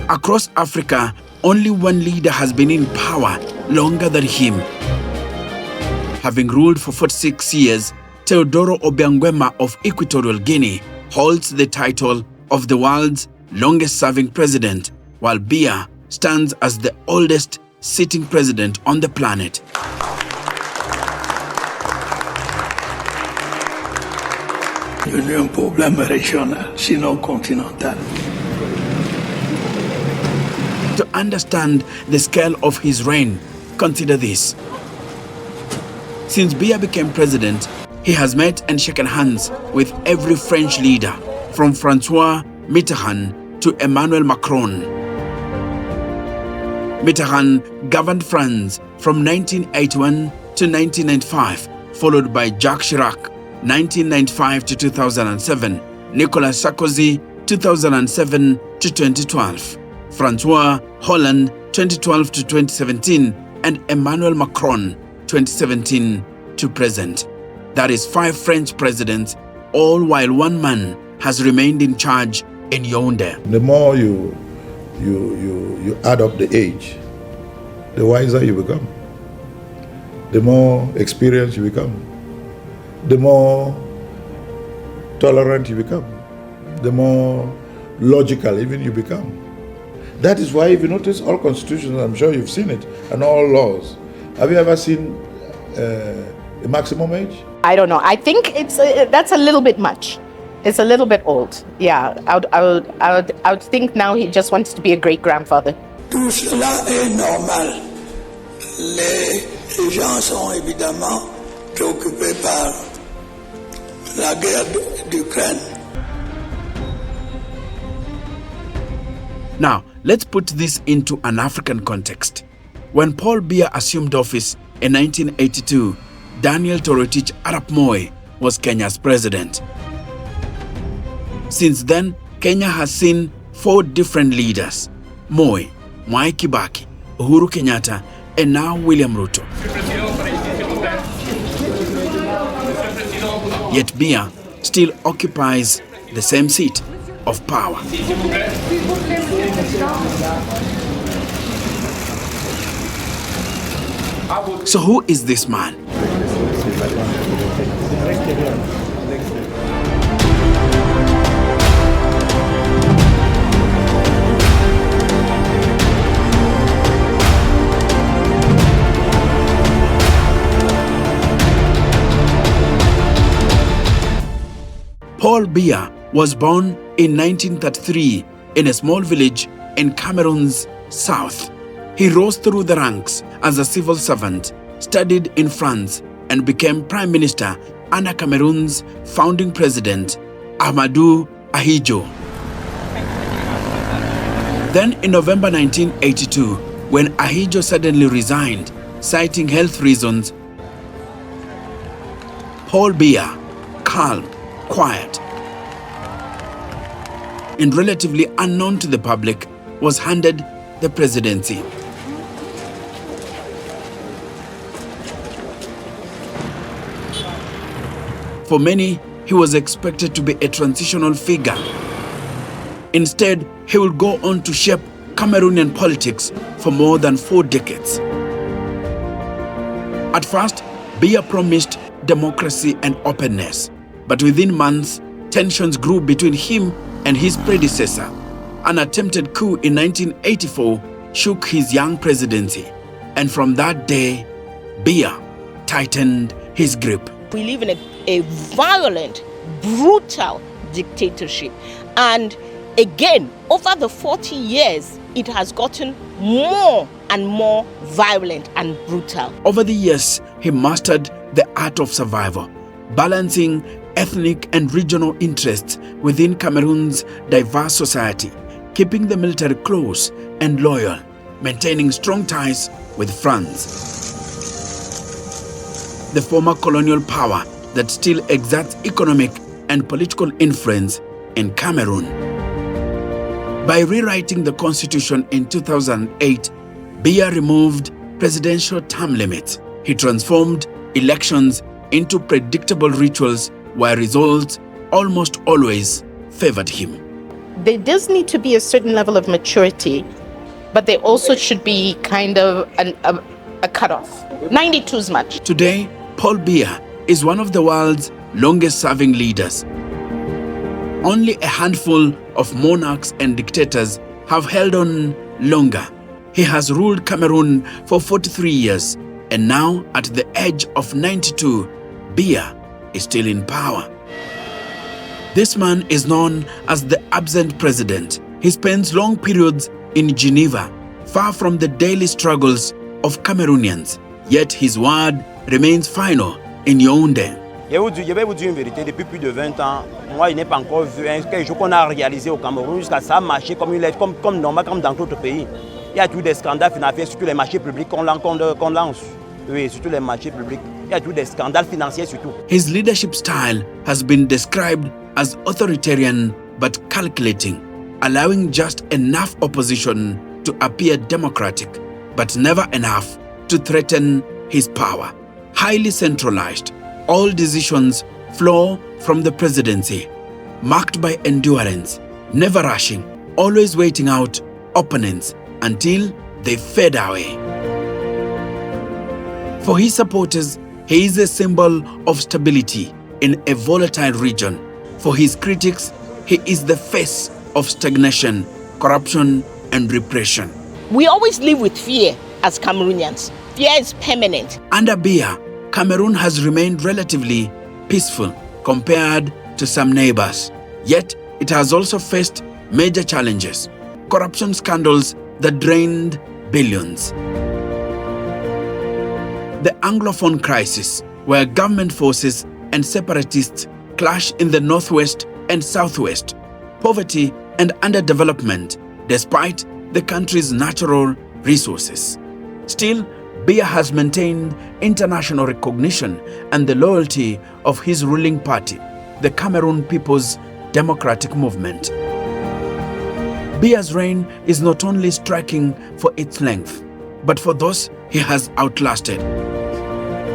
Across Africa, only one leader has been in power longer than him. Having ruled for 46 years, Teodoro Obiang of Equatorial Guinea holds the title of the world's longest-serving president, while Biya stands as the oldest sitting president on the planet. Un problème régional, sinon continental. To understand the scale of his reign, consider this. Since Biya became president, he has met and shaken hands with every French leader, from François Mitterrand to Emmanuel Macron. Mitterrand governed France from 1981 to 1995, followed by Jacques Chirac, 1995 to 2007, Nicolas Sarkozy, 2007 to 2012, François Hollande, 2012 to 2017, and Emmanuel Macron, 2017 to present. That is 5 French presidents, all while one man has remained in charge in Yaoundé. The more you add up the age, the wiser you become. The more experienced you become. The more tolerant you become. The more logical even you become. That is why, if you notice all constitutions, I'm sure you've seen it, and all laws, have you ever seen a maximum age? I don't know. I think that's a little bit much. It's a little bit old. Yeah, I would think now he just wants to be a great-grandfather. Tout cela est normal. Les gens sont évidemment préoccupés par la guerre d'Ukraine. Now, let's put this into an African context. When Paul Biya assumed office in 1982, Daniel Toroitich Arap Moi was Kenya's president. Since then, Kenya has seen 4 different leaders: Moi, Mwai Kibaki, Uhuru Kenyatta, and now William Ruto. Yet Biya still occupies the same seat of power. So who is this man? Paul Biya was born in 1933 in a small village in Cameroon's south. He rose through the ranks as a civil servant, studied in France, and became prime minister under Cameroon's founding president, Ahmadou Ahidjo. Then in November 1982, when Ahidjo suddenly resigned, citing health reasons, Paul Biya, calm, quiet, and relatively unknown to the public, was handed the presidency. For many, he was expected to be a transitional figure. Instead, he would go on to shape Cameroonian politics for more than 4 decades. At first, Biya promised democracy and openness, but within months, tensions grew between him and his predecessor. An attempted coup in 1984 shook his young presidency, and from that day, Biya tightened his grip. We live in a violent, brutal dictatorship. And again, over the 40 years, it has gotten more and more violent and brutal. Over the years, he mastered the art of survival, balancing ethnic and regional interests within Cameroon's diverse society, keeping the military close and loyal, maintaining strong ties with France, the former colonial power that still exerts economic and political influence in Cameroon. By rewriting the constitution in 2008, Biya removed presidential term limits. He transformed elections into predictable rituals where results almost always favored him. there does need to be a certain level of maturity, but there also should be kind of a cutoff. 92 is much. Today, Paul Biya is one of the world's longest-serving leaders. Only a handful of monarchs and dictators have held on longer. He has ruled Cameroon for 43 years, and now at the age of 92, Biya is still in power. This man is known as the absent president. He spends long periods in Geneva, far from the daily struggles of Cameroonians. Yet his word remains final in Yaoundé. Je vais vous dire une vérité, depuis plus de 20 ans, moi je n'ai pas encore vu quelque chose qu'on a réalisé au Cameroun jusqu'à ça marcher comme normal, comme dans d'autres pays. Il y a toujours des scandales financiers, surtout les marchés publics qu'on lance. Oui, surtout les marchés publics. Il y a toujours des scandales financiers surtout. His leadership style has been described as authoritarian but calculating, allowing just enough opposition to appear democratic, but never enough to threaten his power. Highly centralized, all decisions flow from the presidency, marked by endurance, never rushing, always waiting out opponents until they fade away. For his supporters, he is a symbol of stability in a volatile region. For his critics, he is the face of stagnation, corruption, and repression. We always live with fear as Cameroonians. Fear is permanent. Under Biya, Cameroon has remained relatively peaceful compared to some neighbors. Yet, it has also faced major challenges, corruption scandals that drained billions. The Anglophone crisis, where government forces and separatists clash in the northwest and southwest, poverty and underdevelopment despite the country's natural resources. Still, Biya has maintained international recognition and the loyalty of his ruling party, the Cameroon People's Democratic Movement. Biya's reign is not only striking for its length, but for those he has outlasted.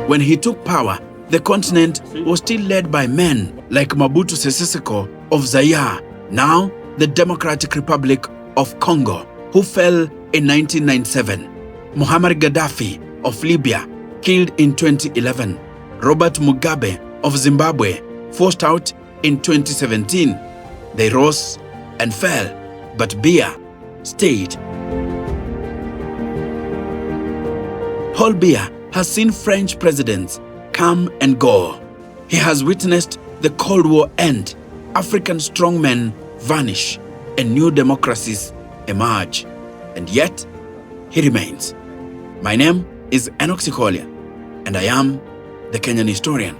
When he took power, the continent was still led by men like Mobutu Sese Seko of Zaire, now the Democratic Republic of Congo, who fell in 1997. Muammar Gaddafi of Libya, killed in 2011. Robert Mugabe of Zimbabwe, forced out in 2017. They rose and fell, but Biya stayed. Paul Biya has seen French presidents come and go. He has witnessed the Cold War end, African strongmen vanish, and new democracies emerge. And yet, he remains. My name is Enoch Sikolia, and I am the Kenyan historian.